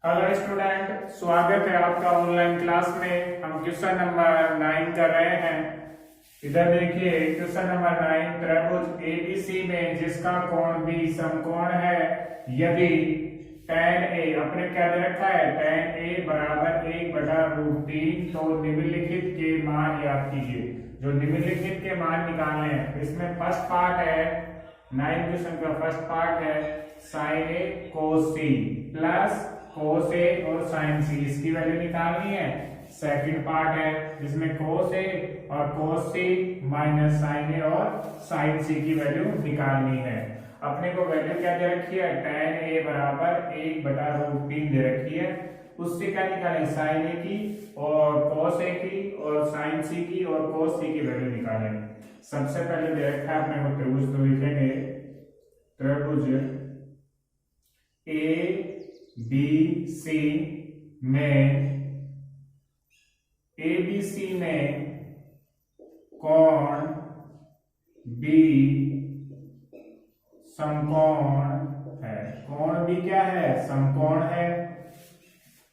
Hello student, स्वागत है आपका ऑनलाइन क्लास में। हम क्वेश्चन नंबर 9 कर रहे हैं। इधर देखिए क्वेश्चन नंबर 9, त्रिभुज एबीसी में जिसका कोण बी समकोण है यदि tan ए, अपने क्या दे रखा है, tan ए बराबर 1/√3, तो निम्नलिखित के मान याद कीजिए। जो निम्नलिखित के मान निकालने हैं, इसमें फर्स्ट पार्ट है 9 क्वेश्चन का फर्स्ट पार्ट है sin ए cos सी प्लस cos ए और sin सी, इसकी वैल्यू निकालनी है। सेकंड पार्ट है जिसमें cos ए और cos सी माइनस sin ए और sin सी की वैल्यू निकालनी है। अपने को वैल्यू क्या दे रखी है, tan ए बराबर 1/√3 दे रखी है। उससे क्या निकालें, sin ए की और cos ए की और sin सी की और cos सी की वैल्यू निकालें। सबसे पहले दे रखा है अपने को त्रिभुज, तो लिखेंगे त्रिभुज ए बी सी में, एबीसी में कोण बी समकोण है। कोण बी क्या है, समकोण है।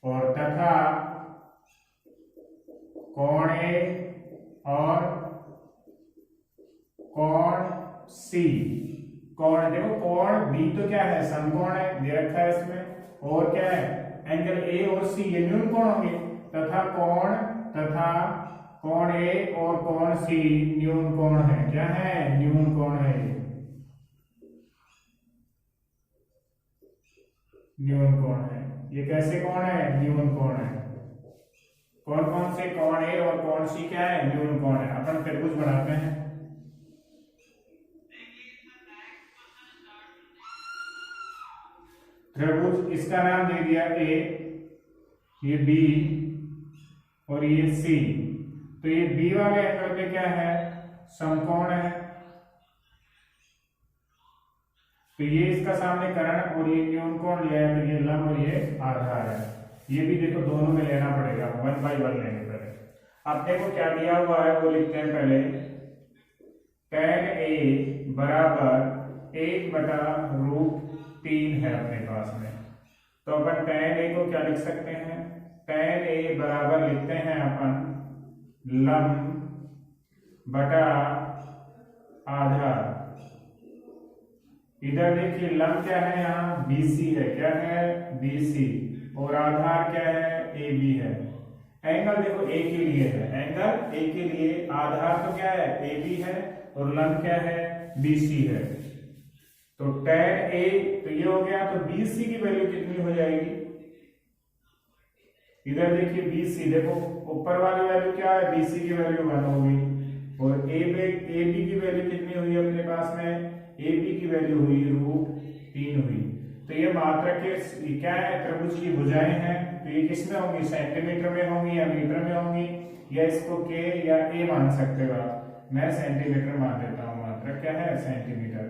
और तथा कोण ए और कोण सी, कोण देखो, कोण बी तो क्या है, समकोण है, दे रखा है इसमें। और क्या है, एंगल ए और सी ये न्यून कोण होंगे। तथा कोण ए और कोण सी न्यून कोण है। क्या है, न्यून कोण है, न्यून कोण है। ये कैसे कोण है, न्यून कोण है। कौन कौन से, कोण ए और कोण सी क्या है, न्यून कोण है। अपन त्रिभुज बनाते हैं। त्रिभुज, इसका नाम दे दिया ए, ये बी और ये सी। तो ये बी वाले एंगल पे क्या है, समकोण है। तो ये इसका सामने कर्ण और ये न्यून कोण लिया है, तो ये लंब और ये आधार है। ये भी देखो दोनों में लेना पड़ेगा, 1/1 लेने पड़ेगा। अपने को क्या दिया हुआ है वो लिखते हैं पहले। tan ए बराबर 1/√3 है अपने पास में। तो अपन tan ए को क्या लिख सकते हैं, tan ए बराबर लिखते हैं अपन लंब बटा आधार। इधर देखिए लंब क्या है, यहाँ BC है। क्या है, BC। और आधार क्या है, AB है। एंगल देखो ए के लिए है, एंगल ए के लिए, आधार तो क्या है, AB है और लंब क्या है, BC है। तो tan ए तो ये हो गया, तो BC की वैल्यू कितनी हो जाएगी। इधर देखिए BC, देखो ऊपर वाली वैल्यू क्या है, BC की वैल्यू 1 होगी। और AB की वैल्यू कितनी हुई अपने पास में, AB की वैल्यू हुई √3 हुई। तो ये मात्रक के क्या है, त्रिभुज की भुजाएं हैं। तो ये किस में होंगी, सेंटीमीटर में होंगी या मीटर में होंगी, या इसको K या A मान सकते हो आप। मैं सेंटीमीटर मान देता हूँ, मात्रक क्या है, सेंटीमीटर।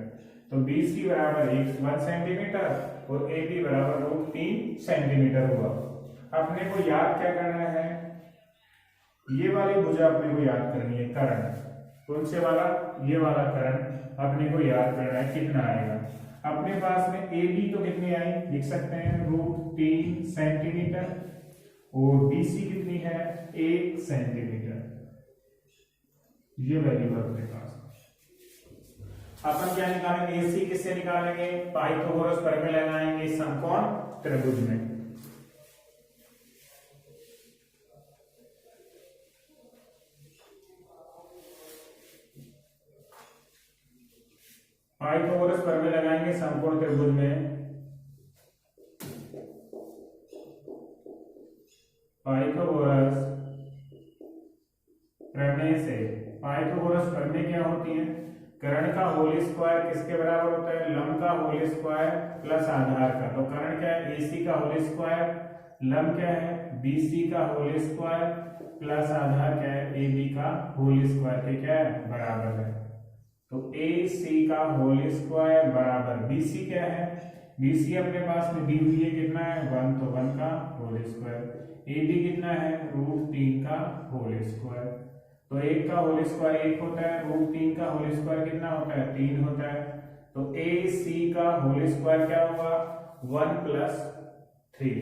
तो BC बराबर 1 सेंटीमीटर और AB बराबर √3 सेंटीमीटर हुआ। अपने को याद क्या करना है, ये वाली भुजा अपने को याद करनी है, कर्ण। कौन से वाला, ये वाला कर्ण अपने को याद करना है, कितना आएगा। अपने पास में AB तो कितनी आई, लिख सकते हैं √3 सेंटीमीटर। और BC कितनी है, 1 सेंटीमीटर। ये वैल्यू है अपने पास। अपन क्या निकालेंगे, AC किससे निकालेंगे, पाइथागोरस प्रमेय लगाएंगे समकोण त्रिभुज में। पाइथागोरस प्रमेय लगाएंगे समकोण त्रिभुज में। पाइथागोरस प्रमेय से, पाइथागोरस प्रमेय क्या होती है, कर्ण का होल स्क्वायर किसके बराबर होता है, लंब का होल स्क्वायर प्लस आधार का। तो कर्ण क्या है, AC का होल स्क्वायर, लंब क्या है, BC का होल स्क्वायर प्लस आधार क्या है, AB का होल स्क्वायर के क्या है, बराबर है। तो AC का होल स्क्वायर बराबर BC क्या है, BC अपने पास में दी हुई है, कितना है 1, तो 1 का होल स्क्वायर। AB कितना है, √3 का होल स्क्वायर। तो 1 का होल स्क्वायर 1 होता है, √3 का होल स्क्वायर कितना होता है, 3 होता है। तो AC का होल स्क्वायर क्या होगा, 1 + 3।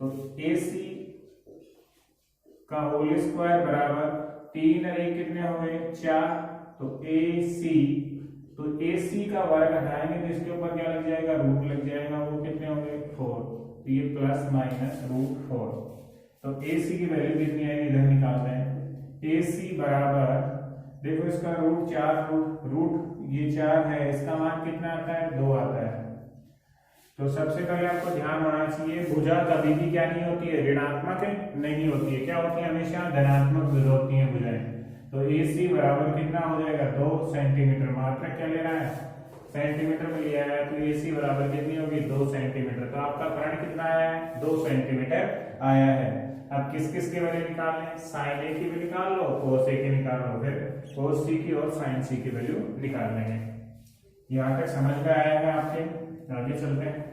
तो AC का होल स्क्वायर बराबर 3 और 1 कितने हो गए 4। तो AC का वर्ग हटाएंगे तो इसके ऊपर क्या लग जाएगा रूट लग जाएगा, वो कितने हो गए 4। तो ये प्लस माइनस √4। तो AC की वैल्यू कितनी आएगी इधर निकालते हैं। AC बराबर देखो इसका रूट 4 रूट ये 4 है, इसका मान कितना आता है 2 आता है। तो सबसे पहले आपको ध्यान होना चाहिए भुजा कभी भी क्या नहीं होती है ऋणात्मक नहीं होती है, क्या होती है हमेशा धनात्मक होती है भुजाएं। तो AC बराबर कितना हो जाएगा 2 सेंटीमीटर। मात्रक क्या ले रहा है सेंटीमीटर में लिया है, तो AC बराबर कितनी होगी 2 सेंटीमीटर। तो आपका कर्ण कितना आया है 2 सेंटीमीटर आया है। अब किस किस की वैल्यू निकालनी है, साइन A की भी निकाल लो, cos A की निकाल लो, फिर cos C की और साइन C की वैल्यू निकाल लेंगे। यहाँ तक समझ में आया है आपके, आगे चलते हैं।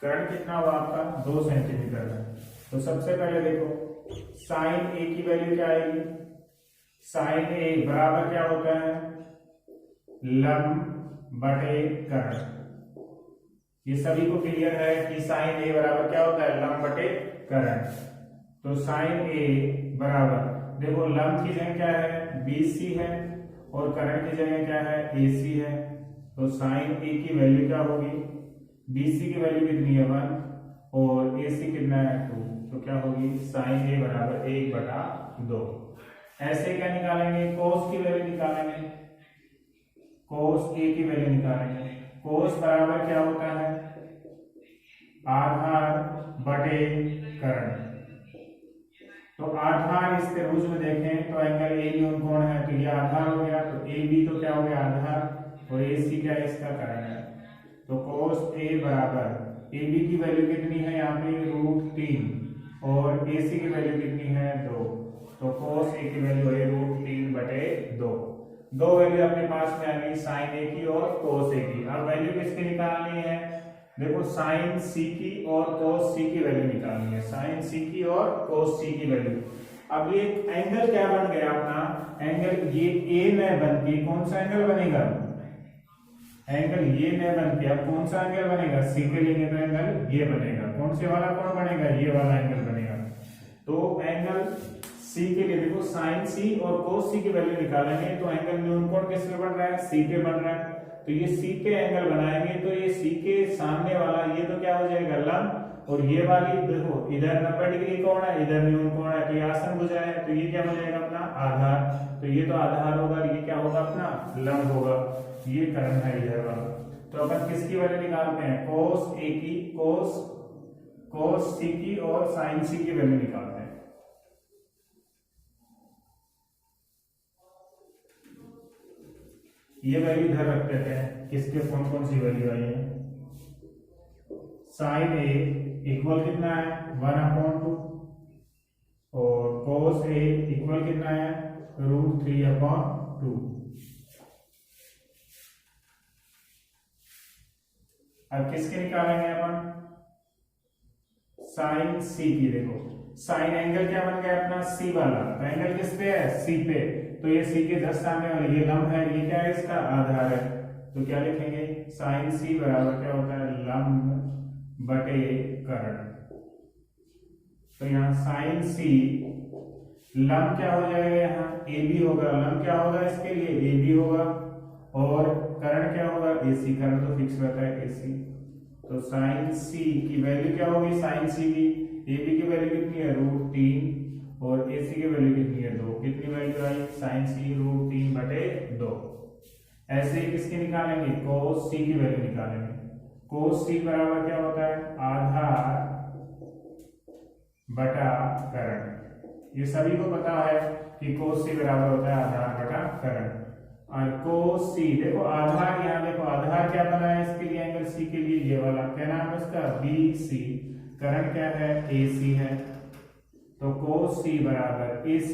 कर्ण कितना हुआ आपका 2 सेंटीमीटर का। तो सबसे पहले देखो साइन A की वैल्यू क्या आएगी, साइन A बराबर क्या होता है लंब बटे कर्ण। ये सभी को क्लियर है कि साइन A बराबर क्या होता है लंब बटे कर्ण। तो साइन A बराबर देखो लंब की जगह क्या है BC है और कर्ण की जगह क्या है AC है। तो साइन A की वैल्यू क्या होगी, BC की वैल्यू कितनी है 1 और AC कितना है 2। तो क्या होगी साइन A बराबर 1/2। ऐसे क्या निकालेंगे cos की वैल्यू निकालेंगे, cos A की वैल्यू निकालेंगे। cos बराबर क्या होता है आधार बटे कर्ण। तो आधार इस त्रिभुज में देखें तो एंगल A न्यून कोण है, तो ये आधार हो गया। तो AB तो क्या हो गया आधार और AC क्या है इसका कर्ण है। तो cos A बराबर AB की वैल्यू कितनी है यहाँ पे √3 और AC की वैल्यू कितनी है 2। तो cos A की वैल्यू है √3/2। दो वैल्यू अपने पास में आ गई साइन A की और cos A की। अब वैल्यू किसकी निकालनी है, देखो साइन C की और cos C की वैल्यू निकालनी है, साइन C की और cos C की वैल्यू। अब ये एंगल क्या बन गया अपना, एंगल ये A में बन के कौन सा एंगल बनेगा, एंगल ये में बन के अब कौन सा एंगल बनेगा C के लेंगे तो एंगल ये बनेगा। कौन से वाला कोण बनेगा, ये वाला एंगल बनेगा। तो एंगल C के लिए देखो साइन C और cos C की वैल्यू निकालेंगे तो एंगल न्यून कोण किस पे बन रहा है C पे बन रहा है। तो ये C पे एंगल बनाएंगे तो ये C के सामने वाला ये तो क्या हो जाएगा लंब और ये वाली देखो इधर 90 डिग्री कोण है इधर न्यून कोण है, तो ये आसन भुजा है। तो ये क्या हो जाएगा अपना आधार। तो ये तो आधार होगा, ये क्या होगा अपना लंब होगा, ये कर्ण है इधर वाला। तो अपन किसकी वैल्यू निकालते हैं cos A की, cos C की और sin C की वैल्यू निकालते हैं। ये वैल्यू इधर रख देते हैं, किसके कौन कौन सी वैल्यू आई है। साइन A इक्वल कितना है 1/2 और cos A इक्वल कितना है √3/2। अब किसके निकालेंगे अपन साइन C की। देखो साइन एंगल क्या बन गया अपना C वाला, तो एंगल किस पे है C पे। तो ये C के जस्ट सामने वाले ये लंब है, ये क्या है इसका आधार है। तो क्या लिखेंगे साइन C बराबर क्या होता है लंब बटे कर्ण। तो यहाँ साइन C लंब क्या हो जाएगा यहाँ AB होगा, लंब क्या होगा इसके लिए AB होगा और कर्ण क्या होगा AC। कर्ण तो फिक्स रहता है AC। तो साइन C की वैल्यू क्या होगी साइन C की, AB की वैल्यू कितनी है √3 और AC की वैल्यू कितनी है 2। कितनी वैल्यू आई साइन C √3/2। ऐसे ही किसकी निकालेंगे cos C की वैल्यू निकालेंगे। cos C बराबर क्या होता है आधार बटा कर्ण। ये सभी को पता है कि cos C बराबर होता है आधार बटा कर्ण। और cos C देखो आधार, यहाँ देखो आधार क्या बना है इसके लिए एंगल C के लिए ये वाला क्या नाम है इसका BC, कर्ण क्या है AC है। तो cos C बराबर BC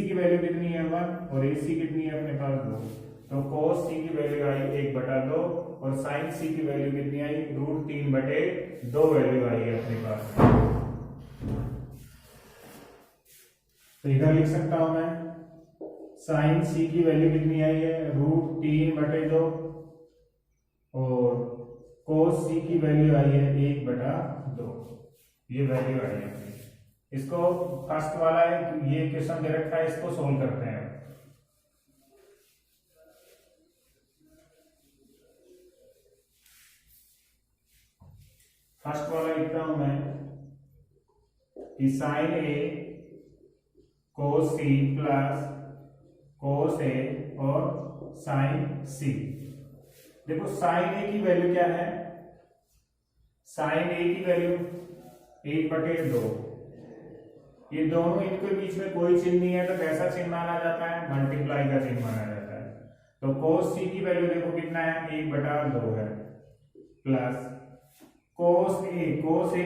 की वैल्यू कितनी है 1 और AC कितनी है अपने पास 2। तो cos c की वैल्यू आई 1/2 और sin c की वैल्यू कितनी आई √3/2 वैल्यू आई है अपने पास। तो इधर लिख सकता हूं मैं sin c की वैल्यू कितनी आई है √3/2 और cos c की वैल्यू आई है 1/2। ये वैल्यू आई है। इसको फर्स्ट वाला है, ये क्वेश्चन दे रखा है, इसको सोल्व करते हैं। फर्स्ट वाला लिखता हूं मैं कि sin a cos c plus cos a और sin c। देखो sin a की वैल्यू क्या है, sin a की वैल्यू 1/2। ये दोनों, इनके बीच में कोई चिन्ह नहीं है तो कैसा चिन्ह माना जाता है, मल्टीप्लाई का चिन्ह माना जाता है। तो cos c की वैल्यू देखो कितना है 1/2 है, प्लस cos a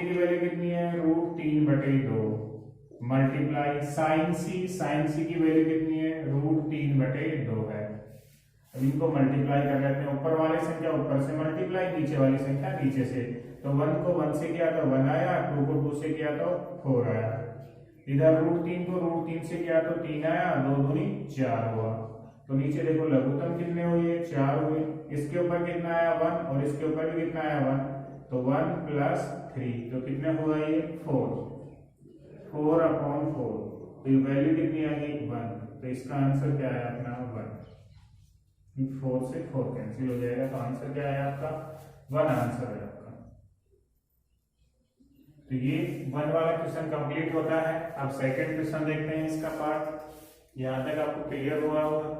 की वैल्यू कितनी है √3/2 मल्टीप्लाई sin c की वैल्यू कितनी है √3/2 है। अब इनको मल्टीप्लाई कर लेते हैं, ऊपर वाली संख्या ऊपर से मल्टीप्लाई, नीचे वाली संख्या नीचे से। तो 1 को 1 से किया तो 1 आया, 2 को 2 से किया तो 4 आया, इधर √3 को √3 से किया तो 3 आया, 2 दूनी 4 हुआ। तो नीचे देखो लघुत्तम कितने हुए 4 हुए, इसके ऊपर कितना आया 1 और इसके ऊपर भी कितना आया 1, तो 1 + 3 तो कितना हुआ ये 4/4। तो ये वैल्यू कितनी आ गई 1। तो इसका आंसर क्या है अपना 1। 4 से 4 कैंसिल हो जाएगा, तो आंसर क्या है आपका 1 आंसर है आपका। तो ये 1 वाला क्वेश्चन कंप्लीट होता है। अब सेकंड क्वेश्चन देखते हैं इसका पार्ट। यहां तक आपको क्लियर हुआ होगा।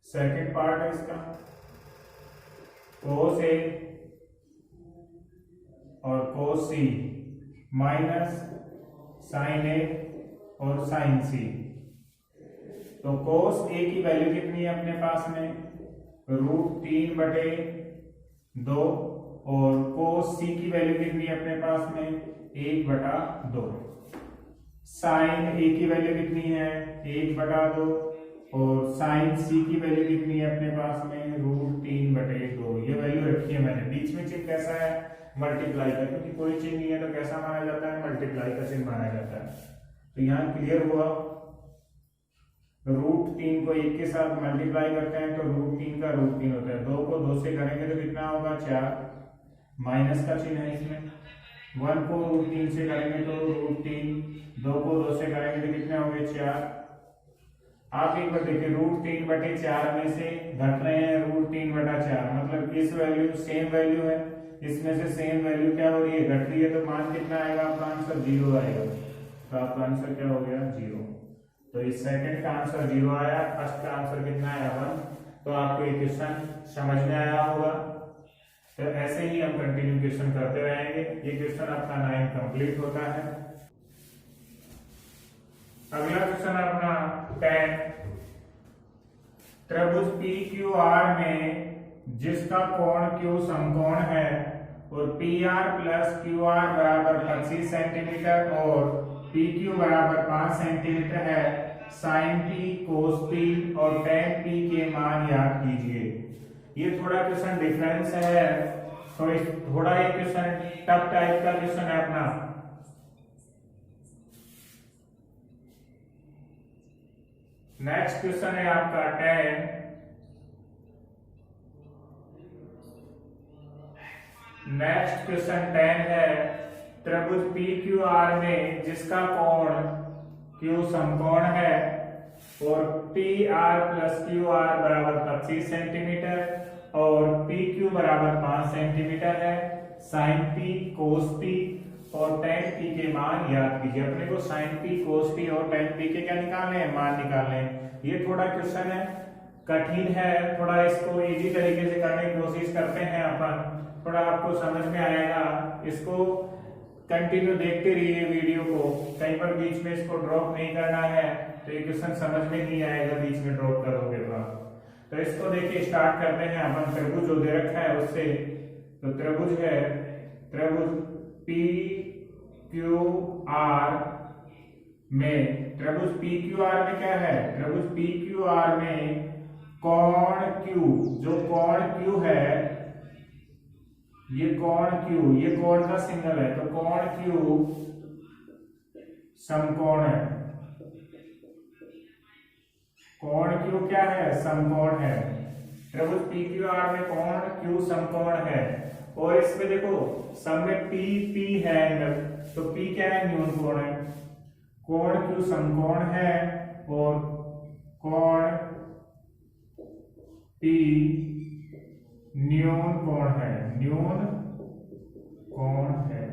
सेकंड पार्ट है इसका, cos a और cos c minus sin a और sin c। तो cos a की वैल्यू कितनी है अपने पास में √3/2 और cos c की वैल्यू कितनी है अपने पास में 1/2। sin a की वैल्यू कितनी है 1/2 और sin c की वैल्यू कितनी है अपने पास में √3/2। ये वैल्यू रखी है मैंने। बीच में चिन्ह कैसा है मल्टीप्लाई का, क्योंकि कोई चिन्ह नहीं है तो कैसा माना जाता है मल्टीप्लाई का चिन्ह माना जाता है। तो यहाँ क्लियर हुआ, √3 को 1 के साथ मल्टीप्लाई करते हैं तो √3 का √3 होता है, 2 को 2 से करेंगे तो कितना होगा 4, माइनस का चिन्ह है इसमें। 1 को √3 से करेंगे तो √3, 2 को 2 से करेंगे तो कितने होंगे 4। आप एक बार देखिए √3/4 में से घट रहे हैं √3/4, मतलब इस वैल्यू सेम वैल्यू है, इसमें से सेम वैल्यू क्या हो रही है घट रही है, तो मान कितना आएगा आपका आंसर 0 आएगा। तो आपका आंसर क्या हो गया 0। तो इस सेकंड का आंसर 0 आया, फर्स्ट का आंसर कितना आया 1। तो आपको ये क्वेश्चन समझ में आया होगा। तो ऐसे ही हम कंटिन्यू क्वेश्चन करते रहेंगे। ये क्वेश्चन आपका 9 कंप्लीट होता है। अगला क्वेश्चन है अपना 10। त्रिभुज PQR में जिसका कोण Q समकोण है और PR + QR = 25 सेंटीमीटर और PQ = 5 सेंटीमीटर है, sin P, cos P और tan P के मान याद कीजिए। ये थोड़ा क्वेश्चन डिफरेंस है, थोड़ा ये क्वेश्चन टफ टाइप का क्वेश्चन है अपना। नेक्स्ट क्वेश्चन है आपका 10। नेक्स्ट क्वेश्चन 10 है, त्रिभुज PQR में जिसका कोण Q समकोण है और PR + QR = 25 सेंटीमीटर और PQ = 5 सेंटीमीटर है, sin P, cos P और tan P के मान याद कीजिए। अपने को sin P, cos P और tan P के क्या निकालने हैं, मान निकालने हैं। ये थोड़ा क्वेश्चन है कठिन है, थोड़ा इसको इजी तरीके से करने की कोशिश करते हैं अपन, थोड़ा आपको समझ में आएगा। इसको कंटिन्यू देखते रहिए वीडियो को, कहीं पर बीच में इसको ड्रॉप नहीं करना है, तो ये क्वेश्चन समझ में नहीं आएगा बीच में ड्रॉप करोगे तो इसको देखिए स्टार्ट करते हैं अपन। त्रिभुज जो दे रखा है उससे, तो त्रिभुज है त्रिभुज पी क्यू आर में, त्रिभुज पी क्यू आर में क्या है, त्रिभुज पी क्यू आर में कोण Q, जो कोण Q है, ये कोण Q, ये कोण का सिग्नल है, तो कोण Q समकोण है। कोण Q क्या है, समकोण है। त्रिभुज पी क्यू आर में कोण Q समकोण है। और इसमें देखो सब में P है एंगल, तो P क्या है, न्यून कोण है। कोण Q समकोण है और कोण P न्यून कोण है, न्यून कोण है।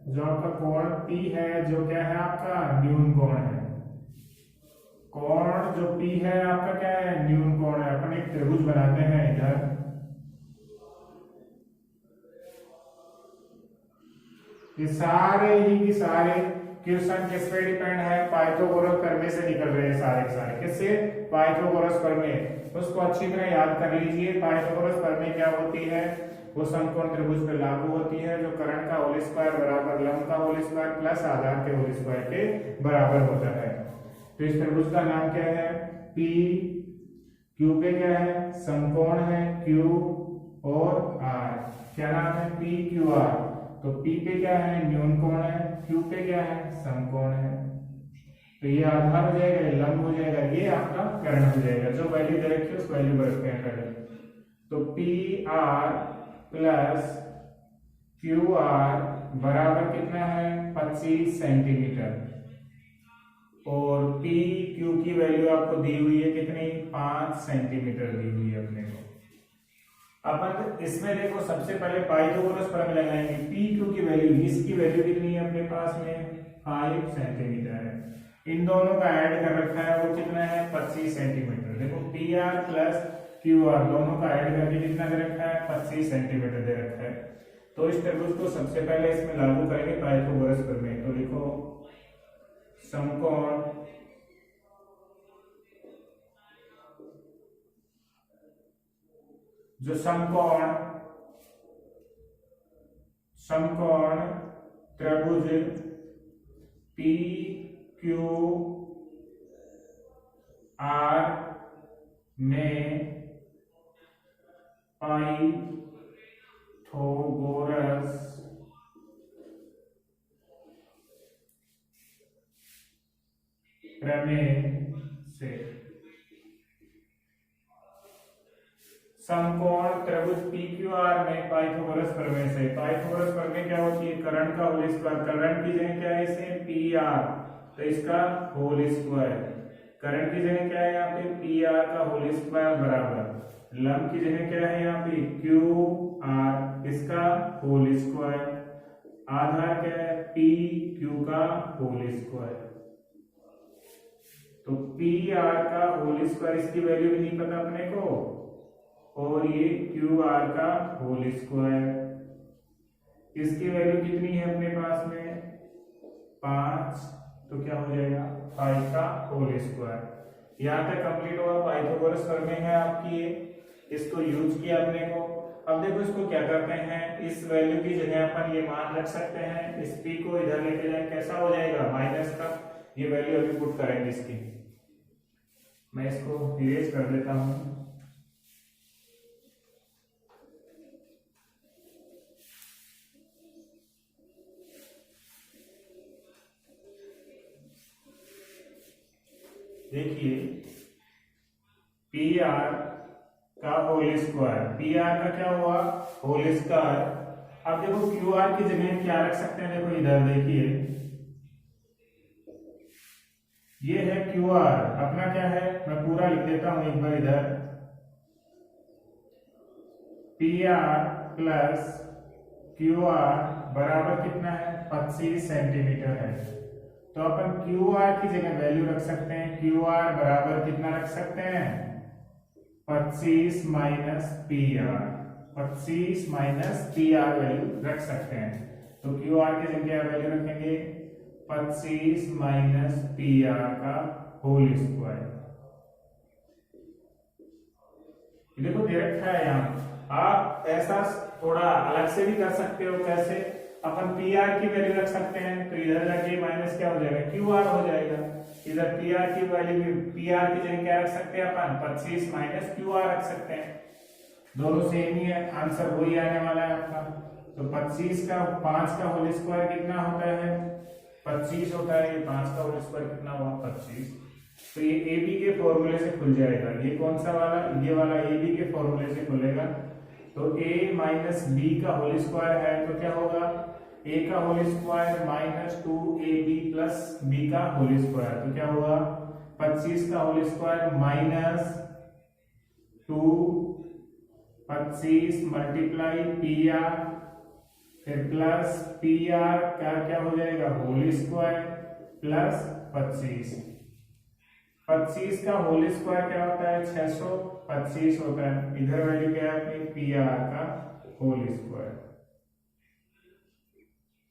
जो आपका कोण P है, जो क्या है आपका, न्यून कोण है। कोण जो P है आपका क्या है, न्यून कोण है। अपन एक त्रिभुज बनाते हैं इधर, ये सारे ही की सारे क्वेश्चन किस पे डिपेंड है, पाइथागोरस प्रमेय से निकल रहे हैं सारे के सारे। किससे, पाइथागोरस प्रमेय। उसको अच्छी तरह याद कर लीजिए। पाइथागोरस प्रमेय क्या होती है, वो समकोण त्रिभुज पर लागू होती है, जो कर्ण का होल स्क्वायर बराबर लंब का होल स्क्वायर प्लस आधार के होल स्क्वायर के बराबर होता है। तो इस त्रिभुज का नाम क्या है, पी क्यू पे क्या है, समकोण है क्यू और आर, क्या नाम है, पी क्यू आर। तो P पे क्या है, न्यून कोण है, Q पे क्या है, समकोण है। तो ये आधार हो जाएगा, लंब हो जाएगा, ये आपका कर्ण हो जाएगा। जो वैल्यू दे रखी है उस वैल्यू पर रखते हैं। तो P R plus Q R बराबर कितना है, 25 सेंटीमीटर। और पी क्यू की वैल्यू आपको दी हुई है कितनी, 5 सेंटीमीटर दी हुई है अपने को। अपन इसमें देखो सबसे पहले पाइथागोरस प्रमेय लगाएंगे। पी क्यू की वैल्यू, इसकी वैल्यू कितनी है अपने पास में, 5 सेंटीमीटर है। इन दोनों का ऐड कर रखा है, वो कितना है, 25 सेंटीमीटर। देखो P are plus Q R दोनों का ऐड करके कितना दे रखा है, 25 सेंटीमीटर दे रखा है। तो इस त्रिभुज को सबसे पहले इसमें लागू करेंगे पाइथागोरस प्रमेय। तो लिखो समकोण जो समकोण त्रिभुज पी क्यू आर में पाइथागोरस प्रमेय से समकोण त्रिभुज पी क्यू आर में पाइथागोरस प्रमेय से। पाइथागोरस प्रमेय क्या होती है, कर्ण का होल स्क्वायर, कर्ण की जगह क्या है इसे, पी आर, तो इसका होल स्क्वायर। कर्ण की जगह क्या है यहाँ पे, पी आर का होल स्क्वायर बराबर लंब की जगह क्या है यहाँ पे, क्यू आर, इसका होल स्क्वायर। आधार क्या है, पी क्यू का होल स्क्वायर। तो पी आर का होल स्क्वायर, इसकी वैल्यू भी नहीं पता अपने को, और ये क्यू आर का होल स्क्वायर, इसकी वैल्यू कितनी है अपने पास में, 5, तो क्या हो जाएगा, 5 का होल स्क्वायर। यहाँ तक कंप्लीट हुआ। पाइथागोरस प्रमेय है आपकी ये, इसको यूज किया अपने को। अब देखो इसको क्या करते हैं, इस वैल्यू की जगह अपन ये मान रख सकते हैं, इस पी को इधर लेके जाए, कैसा हो जाएगा, माइनस का। ये वैल्यू अभी पुट करेंगे इसकी, मैं इसको इरेज कर देता हूं। देखिए पी आर का होल स्क्वायर, पी आर का क्या हुआ, होल स्क्वायर। अब देखो क्यू आर की जगह क्या रख सकते हैं, देखो इधर देखिए, ये है क्यू आर, अपना क्या है, मैं पूरा लिख देता हूं एक बार इधर, P R plus Q R बराबर कितना है, 25 सेंटीमीटर है। तो अपन क्यू आर की जगह वैल्यू रख सकते हैं, क्यू आर बराबर कितना रख सकते हैं, 25 minus P are, 25 minus P are value रख सकते हैं। तो क्यू आर की जगह वैल्यू रखेंगे 25 माइनस पी आर का होल स्क्वायर। देखो दे रखा है यहाँ, आप ऐसा थोड़ा अलग से भी कर सकते हो। कैसे, अपन पी आर की वैल्यू रख सकते हैं, तो इधर जाके माइनस क्या हो जाएगा, क्यू आर हो जाएगा। इधर पी आर की वैल्यू, पी आर की जगह क्या रख सकते हैं अपन, 25 माइनस क्यू आर रख सकते हैं। दोनों सेम ही है, आंसर वही आने वाला है आपका। तो 25 का 5 का होल स्क्वायर कितना होता है, 25 होता है। ये 5 का होल स्क्वायर कितना हुआ, 25। तो ये ए बी के फॉर्मूले से खुल जाएगा। ये कौन सा वाला, ये वाला ए बी के फॉर्मूले से खुलेगा। तो a माइनस बी का होल स्क्वायर है, तो क्या होगा, a का whole square minus 2ab plus b का होल स्क्वायर, तो क्या होगा 25 का whole square minus 2 25 multiply P R, फिर प्लस पी आर का क्या हो जाएगा होल स्क्वायर प्लस 25 का होल स्क्वायर क्या होता है 625 होता है। इधर वैल्यू क्या है अपनी पी आर का होल स्क्वायर।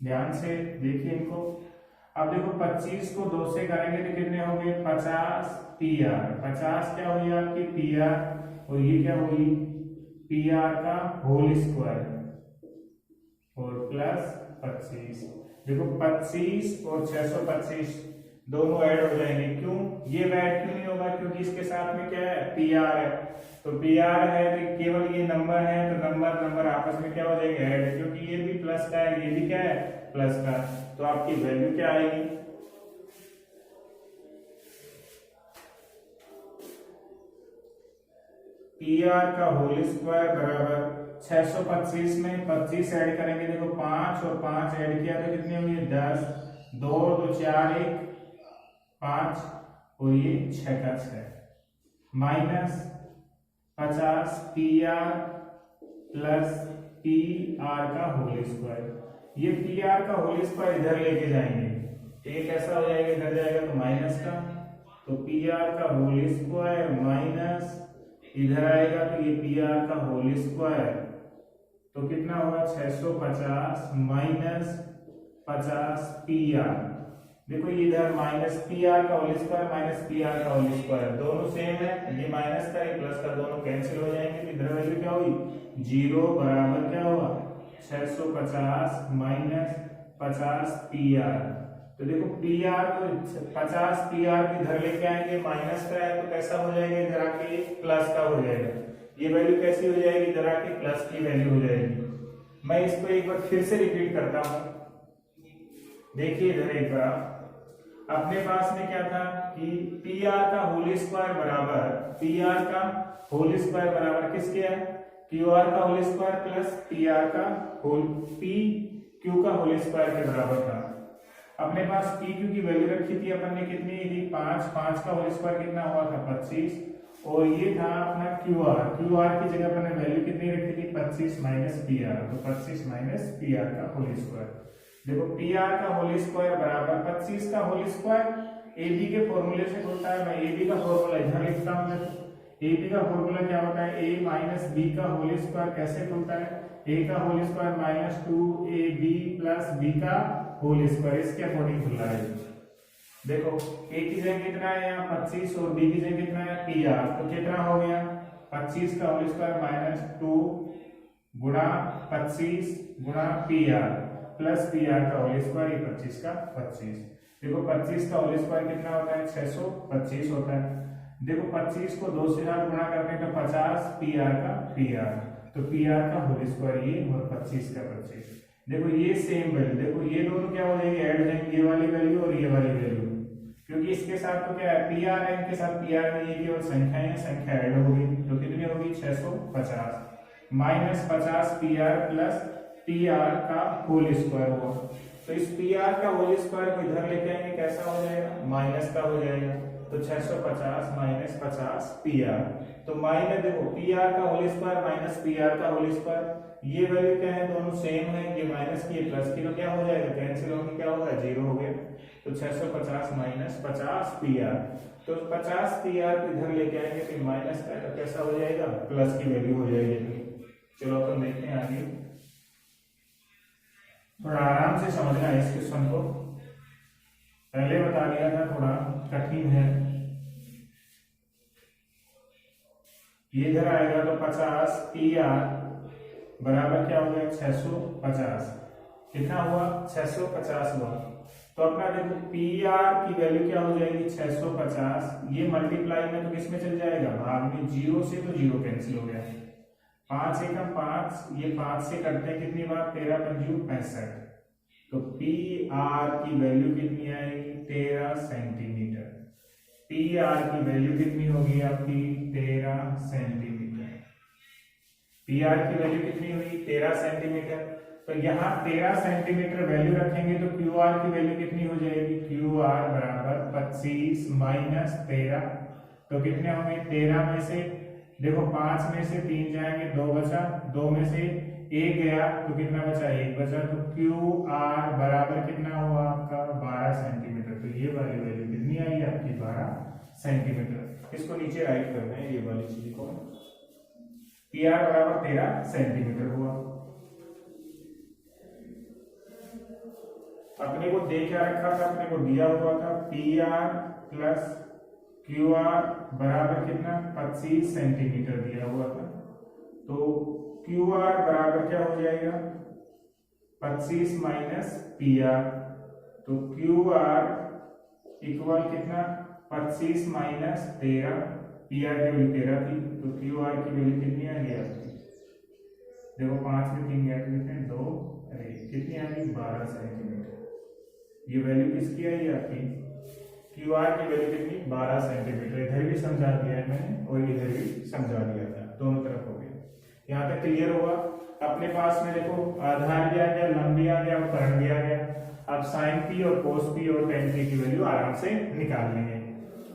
ध्यान से देखिए इनको। अब देखो 25 को 2 से करेंगे तो कितने हो गए 50 पी आर, 50 क्या हुई आपकी पी आर, और ये क्या हुई पी आर का होल स्क्वायर और प्लस 25। देखो 25 और 625 दोनों ऐड हो जाएंगे। क्यों ये ऐड क्यों नहीं होगा, क्योंकि इसके साथ में क्या है पी आर है। तो पी आर है तो केवल ये नंबर है, तो नंबर नंबर आपस में क्या हो जाएंगे ऐड, क्योंकि ये भी प्लस का है, ये भी क्या है प्लस का। तो आपकी वैल्यू क्या आएगी, पी आर का होल स्क्वायर बराबर 625 में 25 ऐड करेंगे। देखो 5 और 5 ऐड किया तो कितनी हुई 10, 2 2 4 1 5 और ये 6 का 6 minus 50 P are plus P R का होल स्क्वायर। ये पी आर का होल स्क्वायर इधर लेके जाएंगे, एक ऐसा हो जाएगा इधर जाएगा तो माइनस का, तो पी आर का होल स्क्वायर माइनस इधर आएगा तो ये पी आर का होल स्क्वायर, तो कितना होगा 650 माइनस 50 पी आर। देखो इधर माइनस पी आर का whole square minus P R का होल स्क्वायर दोनों सेम है, ये माइनस का ये प्लस का दोनों कैंसिल हो जाएंगे। तो इधर वैल्यू क्या हुई 0 बराबर क्या होगा 650 माइनस 50 पी आर। तो देखो पी आर को 50 पी आर इधर लेके आएंगे, माइनस का है तो कैसा हो जाएगा इधर आके प्लस का हो जाएगा। ये वैल्यू कैसी हो जाएगी इधर आके प्लस की वैल्यू हो जाएगी। मैं इसको एक बार फिर से रिपीट करता हूं, देखिए इधर एक बार अपने पास में क्या था कि पी आर का होल स्क्वायर बराबर पी आर का होल स्क्वायर बराबर किसके है क्यू आर का whole square plus P R का होल पी क्यू का होल स्क्वायर के बराबर था। अपने पास पी क्यू की वैल्यू रखी थी अपन ने कितनी थी 5, 5 का होल स्क्वायर कितना हुआ था 25, और ये था अपना क्यू आर की जगह अपन ने वैल्यू कितनी रखी थी 25 माइनस पी आर, तो 25 माइनस पी आर का होल स्क्वायर। देखो पी आर का होल स्क्वायर बराबर 25 का होल स्क्वायर ए बी के फॉर्मूले से होता है। मैं ए बी का फॉर्मूला इधर लिखता हूं। ए बी का फॉर्मूला क्या होता है ए माइनस बी का होल स्क्वायर कैसे खुलता है ए का whole square minus 2ab plus B का होल स्क्वायर, इसके अकॉर्डिंग खुल रहा है। देखो ए की जगह कितना है यहाँ 25 और बी की जगह कितना है पी आर, तो कितना हो गया 25 का होल स्क्वायर माइनस 2 गुणा 25 गुणा P R plus P R का होल स्क्वायर, ये 25 का 25। देखो 25 का होल स्क्वायर कितना होता है 625 होता है। देखो 25 को 2 से गुणा करते हैं तो 50 पी आर का पी आर, तो पी आर का होल स्क्वायर ये और 25 का 25। देखो ये सेम वैल्यू, देखो ये दोनों क्या हो जाएंगे ऐड हो जाएंगे, ये वाली वैल्यू और ये वाली वैल्यू, क्योंकि इसके साथ तो क्या है पी आर है, इनके साथ पी आर नहीं है, केवल संख्या है, संख्या ऐड होगी तो कितनी होगी 650 minus 50 P are plus P R का होल स्क्वायर हुआ। तो इस पी आर का होल स्क्वायर को इधर लेके आएंगे कैसा हो जाएगा माइनस का हो जाएगा, तो 650 माइनस 50 पी आर, तो माइनस देखो पी आर का whole square minus P R का होल स्क्वायर, ये वैल्यू क्या है दोनों सेम है, ये माइनस की प्लस की, तो क्या हो जाएगा कैंसिल होगी, क्या होगा 0 हो गया। तो 650 माइनस 50 पी आर, तो 50 पी आर को इधर लेके आएंगे तो माइनस का तो कैसा हो जाएगा प्लस की वैल्यू हो जाएगी। चलो अपन देखते हैं आगे, थोड़ा आराम से समझना है इस क्वेश्चन को, पहले बता दिया था थोड़ा कठिन है। ये इधर आएगा तो 50 पी आर बराबर क्या हो गया 650, कितना हुआ 650 हुआ। तो अपना देखो पी आर की वैल्यू क्या हो जाएगी 650, ये मल्टीप्लाई में तो किस में चल जाएगा भाग में, 0 से तो 0 कैंसिल हो गया, 5 एकम 5, ये 5 से करते हैं कितनी बार 13 पंजू 65, तो पी आर की वैल्यू कितनी आएगी 13 सेंटीमीटर। पी आर की वैल्यू कितनी होगी आपकी 13 सेंटीमीटर। पी आर की वैल्यू कितनी हुई 13 सेंटीमीटर। तो यहाँ 13 सेंटीमीटर वैल्यू रखेंगे तो क्यू आर की वैल्यू कितनी हो जाएगी, क्यू आर बराबर 25 माइनस 13, तो कितने होंगे 13 में से देखो 5 में से 3 जाएंगे 2 बचा, 2 में से 1 गया तो कितना बचा 1 बचा, तो क्यू आर बराबर कितना हुआ आपका 12 सेंटीमीटर। तो ये वाली वैल्यू कितनी आई आपकी 12 सेंटीमीटर। इसको नीचे राइट करना है ये वाली चीज को, पी आर बराबर 13 सेंटीमीटर हुआ। अपने को दे क्या रखा था, अपने को दिया हुआ था P R plus Q R बराबर कितना 25 सेंटीमीटर दिया हुआ था। तो क्यू आर बराबर क्या हो जाएगा 25 माइनस पी आर, तो क्यू आर इक्वल कितना 25 माइनस 13, पी आर की वैल्यू 13 थी तो क्यू आर की वैल्यू कितनी आ गई आपकी, देखो 5 में 3 गया तो कितने 2, अरे कितनी आ गई 12 सेंटीमीटर। ये वैल्यू किसकी आई आपकी क्यू आर की वैल्यू कितनी 12 सेंटीमीटर। इधर भी समझा दिया है मैंने और इधर भी समझा दिया था, दोनों तरफ हो गया। यहाँ तक क्लियर हुआ। अपने पास में देखो आधार भी आ गया, लंब भी आ गया और करण भी आ गया। अब साइन पी और कोस पी और टेन पी की वैल्यू आराम से निकाल लेंगे।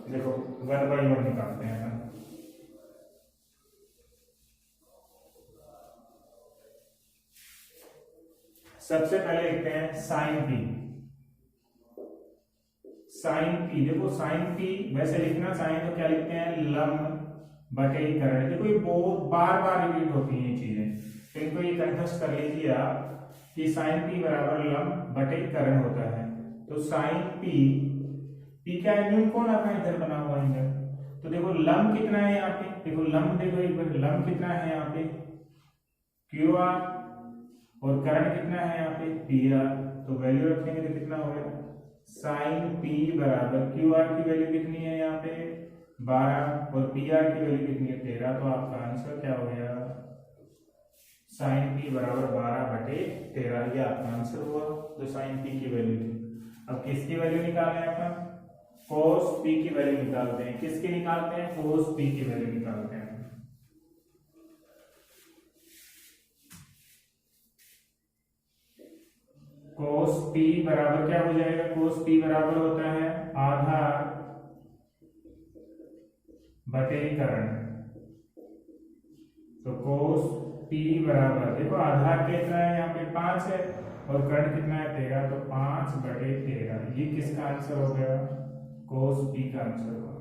देखो 1 बाई 1 निकालते हैं। सबसे पहले लिखते हैं साइन पी। साइन पी देखो साइन पी वैसे लिखना चाहें तो क्या लिखते हैं लंब बटे करण। देखो ये बहुत बार बार रिपीट होती हैं ये चीजें, तो इनको ये कंठस्थ कर लीजिए आप कि साइन पी बराबर लंब बटे करण होता है। तो साइन पी, पी क्या है न्यून कोण आपका इधर बना हुआ है इधर, तो देखो लंब कितना है यहाँ पे, देखो लंब देखो एक बार लंब कितना है यहाँ पे क्यू आर और करण कितना है यहाँ पे पी आर। तो वैल्यू रखेंगे तो कितना हो गया साइन पी बराबर क्यू आर की वैल्यू कितनी है यहाँ पे 12 और पी आर की वैल्यू कितनी है 13। तो आपका आंसर क्या हो गया साइन पी बराबर 12 बटे 13, ये आपका आंसर हुआ जो साइन पी की वैल्यू थी। अब किसकी वैल्यू निकालें अपन, कोस पी की वैल्यू निकालते हैं। किसकी निकालते हैं, कोस पी की वैल्यू निकालते हैं। कोस पी बराबर क्या हो जाएगा, कोस पी बराबर होता है आधार बटे करण। तो कोस पी बराबर देखो आधार कितना है यहाँ पे 5 है और कर्ण कितना है 13, तो 5 बटे 13। ये किसका आंसर हो गया, कोस पी का आंसर हुआ।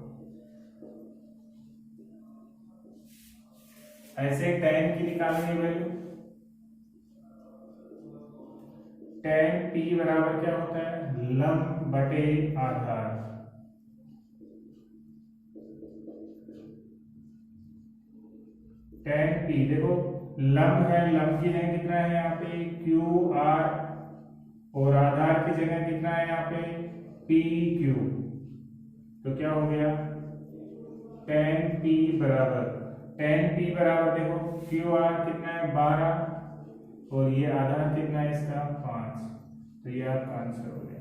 ऐसे tan की निकालेंगे वैल्यू, tan p बराबर क्या होता है लंब बटे आधार। tan p देखो लंब है, लंब की जगह कितना है यहाँ पे क्यू आर और आधार की जगह कितना है यहाँ पे पी क्यू। तो क्या हो गया tan p बराबर देखो क्यू आर कितना है 12 और ये आधार कितना है इसका 5। तो ये आपका आंसर हो गया।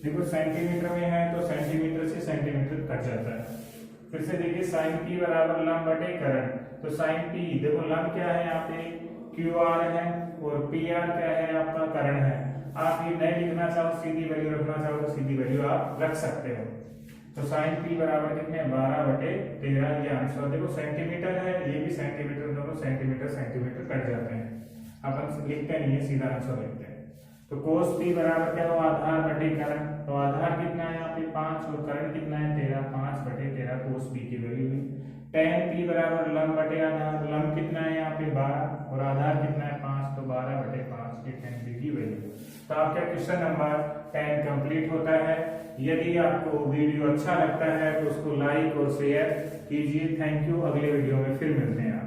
देखो सेंटीमीटर में है तो सेंटीमीटर से सेंटीमीटर कट जाता है। फिर से देखिए साइन पी बराबर लंब बटे करण। तो साइन पी देखो लंब क्या है यहाँ पे क्यू आर है और पी आर क्या है आपका करण है। आप ये नहीं लिखना चाहो सीधी वैल्यू रखना चाहो तो सीधी वैल्यू आप रख सकते हो। तो साइन पी बराबर कितने 12 बटे 13, ये आंसर। देखो सेंटीमीटर है, ये भी सेंटीमीटर, दोनों सेंटीमीटर सेंटीमीटर कट जाते हैं, अपन लिखते नहीं है, सीधा आंसर लिखते हैं। तो कोस पी बराबर क्या हुआ आधार बटे करण। तो आधार कितना है यहाँ पे 5 और करण कितना है 13, 5 बटे 13 कोस पी की वैल्यू हुई। tan p बराबर लंब बटे आधार, लंब कितना है यहाँ पे 12 और आधार कितना है 5, तो 12 बटे 5 ये tan p की वैल्यू। तो आपका क्वेश्चन नंबर 10 कंप्लीट होता है। यदि आपको वीडियो अच्छा लगता है तो उसको लाइक और शेयर कीजिए। Thank you. अगले वीडियो में फिर मिलते हैं।